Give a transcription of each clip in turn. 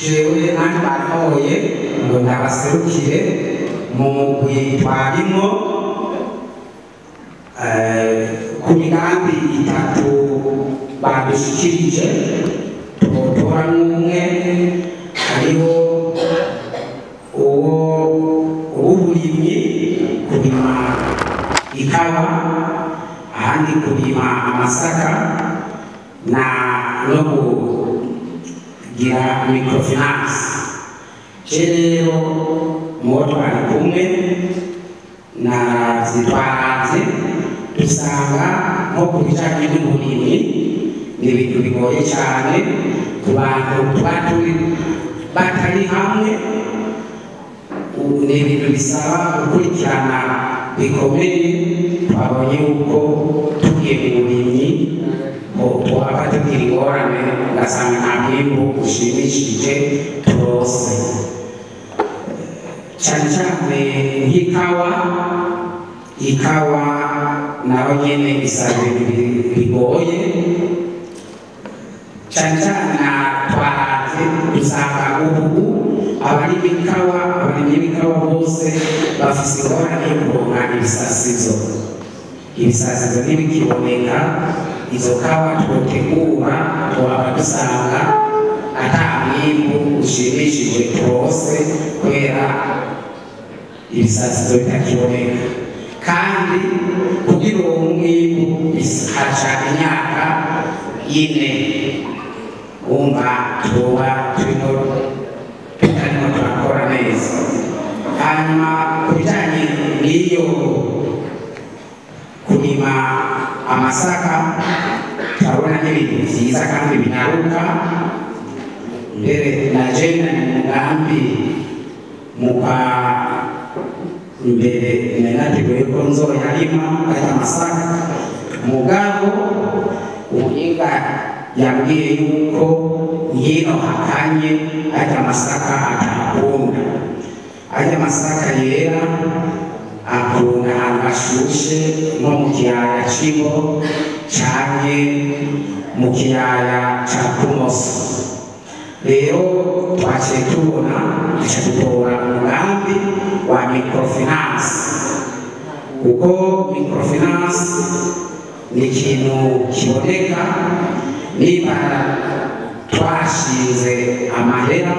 jewe nanjye batoye ngo ndabaserukire mu mugwi twarimo ku migambi itatu badushikirije tutora n'umwe hariho uburimyi kurima ikawa ahandi kurima amasaka no kugira microfinance rero mubo twari kumwe na zitwaraze dusanga nko ku bijanye n'uburimyi ni ibintu bigoye cyane ku bantu tuba batari hamwe ni ibintu bisaba gukurikirana bikomeye twabonye yuko tugiye mu burimyi twaba tugira ingorane ugasanga nta mwimbu ushimishije turose cyane cyane ikawa naho nyene bisaba ibintu bigoye cyane cyane na twaraze usanga ubu abarimyi b'ikawa bose bafise ingorane yo kuronka ibisasizo ntibikiboneka izo kawa twotegura twaba dusanga ata mwimbu ushimishije turose kubera ibisasizo bitakiboneka kandi kugira uwo mwimbu haca imyaka ine wumva tuba turimo turakora neza hanyuma ku bijyanye n'iyo kurima amasaka turabona n'ibintu byiza kandi binaruka mbere na jena ni umugambi mbere nateguye ko nzoyarima aya masaka mugabo umuhinga yambwiye yuko hino hakanye aya masaka atakunda aya masaka yera akunda ahantu hashushe nko mu kiyaya cy'Imbo canke mu kiyaya ca Kumoso rero twaciye tubona duca dutora umugambi wa microfinance kuko microfinance ni ikintu kiboneka niba twashinze amahera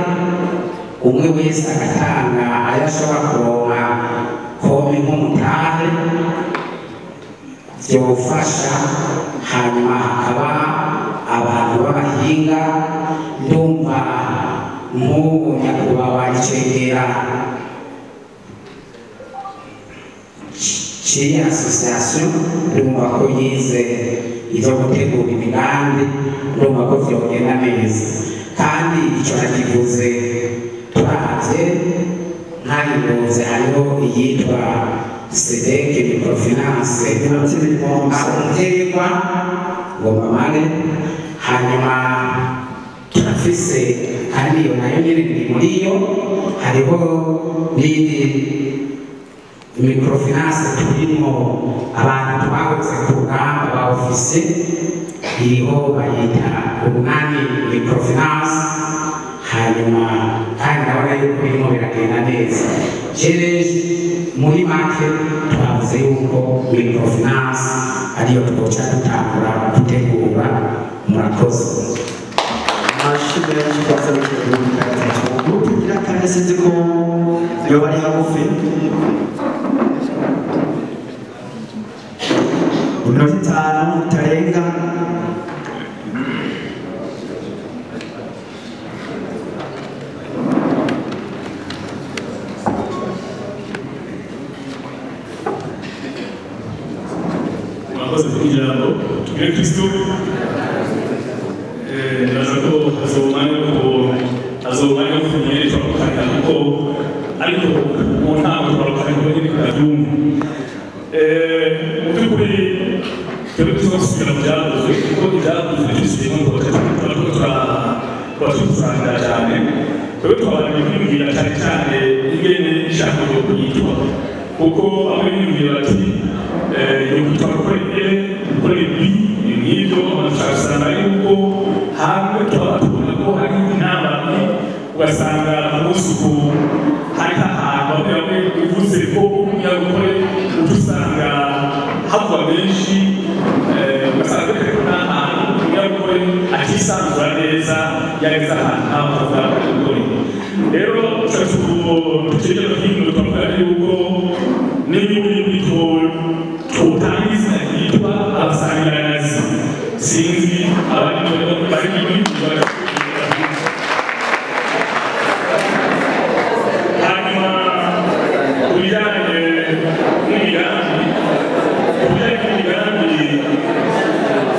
umwe wese agatanga ayo ashobora kuronka kome nk'umutahe byofasha hanyuma hakaba abantu b'abahinga ndumva nk'ubu nyakubahwa icegera c'iyi association ndumva ko yize ivyo gutegura imigambi ndumva ko vyogenda neza kandi ico nakivuze turavye ntayibuze hariho iyitwa SEDEC microfinance amuterwa ngomba mane hanyuma turafise kandi iyo nayo nyene iri muri yo hariho n'indi microfinance turimo abantu twahoze ku rugamba ba ofise iriho bayita umunani microfinance hanyuma kandi ndabona yuko birimo biragenda neza jereje muri make twavuze yuko microfinance ariyo twoca dutangura gutegura murakoze ashimira ikibazo kugira kandi sinzi ko iyo bari hagufi iminota itanu itarenga mwakoze kugira ngo tugire Kristo ndaza ko azomanya ko nyine twakukanira kuko ariko mu ntango twakukanira ko nyine kubyumva by'ukuri twebwe tuzasubira mu byavuze kuko ibyavuze byose ngo turaturanga cyane twebwe twabanje kwibwira cyane cyane ingene ishaka ryo kuyitwa kuko bamwe bibwira bati yo kwitwa gukora ibi n'ibyo amashaka yuko hamwe tuba tubona ko hari inama ugasanga umunsi ku hari ahantu bamwe bivuze ko nyagukore uca usanga havugwa benshi ugasanga ko n'ahantu nyagukore atisanzura neza yageze ahantu ntaho havuga nyagukore rero tukegera hino twavuga yuko n'ibindi tutanga izina ryitwa abasangiranazi sinzi abandi bari muri hanyuma kubijyanye n'imigambi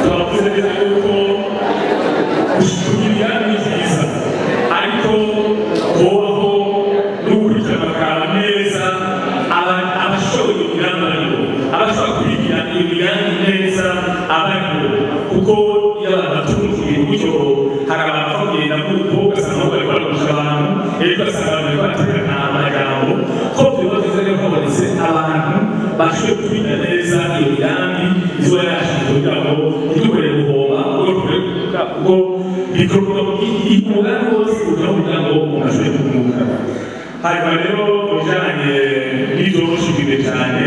turavuze neza yuko imigambi ni myiza ariko kubaho n'ukurikirana neza abashoboye imigambi abashobora kubigira imigambi neza abariho kuko iyo abantu batungiye gutyo hari abantu bagenda kuko ugasanga bari barusha abantu ariko ugasanga bari baterana amagambo ko bibavuze ko habonetse abantu bashoboye kubigira neza iyo migambi izuba yashinzwe kugira ngo ntidukorere guhomba ubwo bikorwa umugambi wose kugira ngo umuntu ashobore kunguka hanyuma rero mu bijyanye n'ibyo bashimire cyane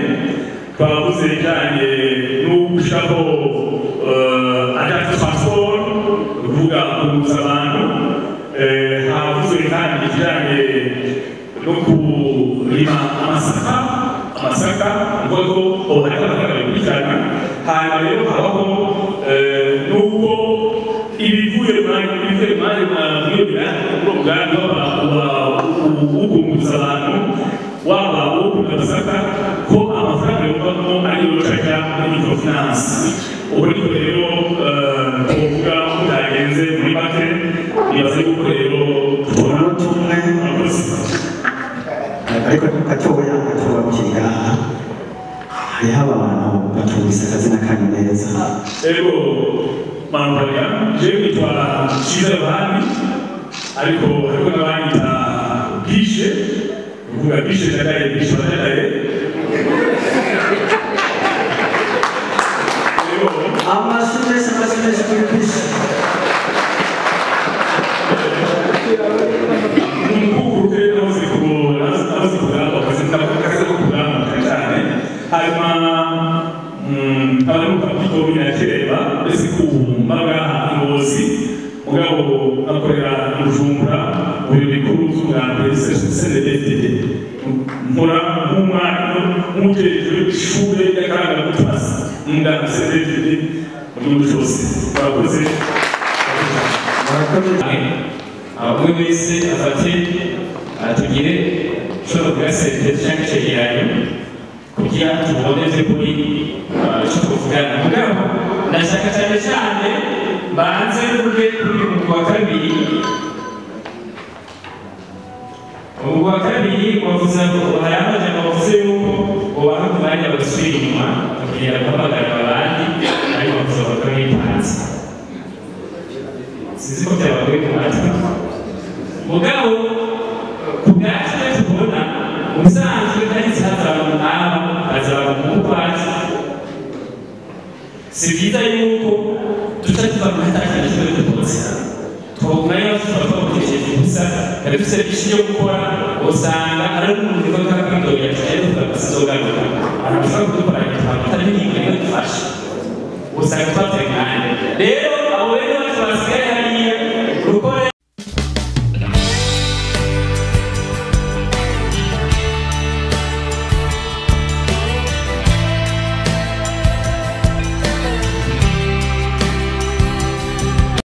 twavuze ibijyanye no gushyiraho agenti transport uvuga kunguza abantu havuzwe kandi ibijyanye no kurima amasaka uvuga ko harimo abagaragara bikurikirana hanyuma rero habaho n'ubwo ibivuye muri umugambi w'ukunguza abantu waba uwo kugasaka ko amafaranga yumvamo ariyo cajya muri microfinance ubwo niko rero tuvuga ko byagenze muri make nibaza yuko rero tubona tumwe ariko gatoya mukiga hariho abantu batungisa akazina kanyu neza rero mambaga jewe nitwa Ciza Yohani ariko hariko n'abanyita Bishe uvuga Bishe Jagaye Bishe Jagaye amashimesi kuri Bishe umukuru rero nazi kubona akazi ko kurama cyane hanyuma abantu bafite binakireba ese kumbaga Ngozi mugabo akorera Bujumbura buri bikuru by'umwambere CNDD nkora nk'umwarimu nk'umujejwe ishure y'akaranga gutasa ingana CNDD mu gihugu cyose barakoze abagore wese afate atugire ushobora kugaserivisi cyangwa icyegeranyo kugira tubone by'ukuri icyo tuvugana mugabo ndashaka cyane cyane banze mvuge kuri mu wa kabiri wavuze ngo hari amajambo bavuze yuko ubaha umwanya bagasubira inyuma kugira ngo bahamagarire abandi ariko bavuze ko bipanze sinzi ko byabagoye ku matwi mugabo ku bwacu rero tubona ubusanzwe kahise hazaba umwami hazaba umukwacu si byiza yuko duca tuva mu hatangirira ikibazo cyose twaguma rero tuba twamutekereje gusa kandi dufite byinshi byo gukora usanga ari umuntu uvuga ko kwidogera cyane tuvuga ko sizogaruka abantu bashobora kudukora igitabo atari n'ingingo imwe dufashe usanga twateye umwanya rero abo rero basigaye hari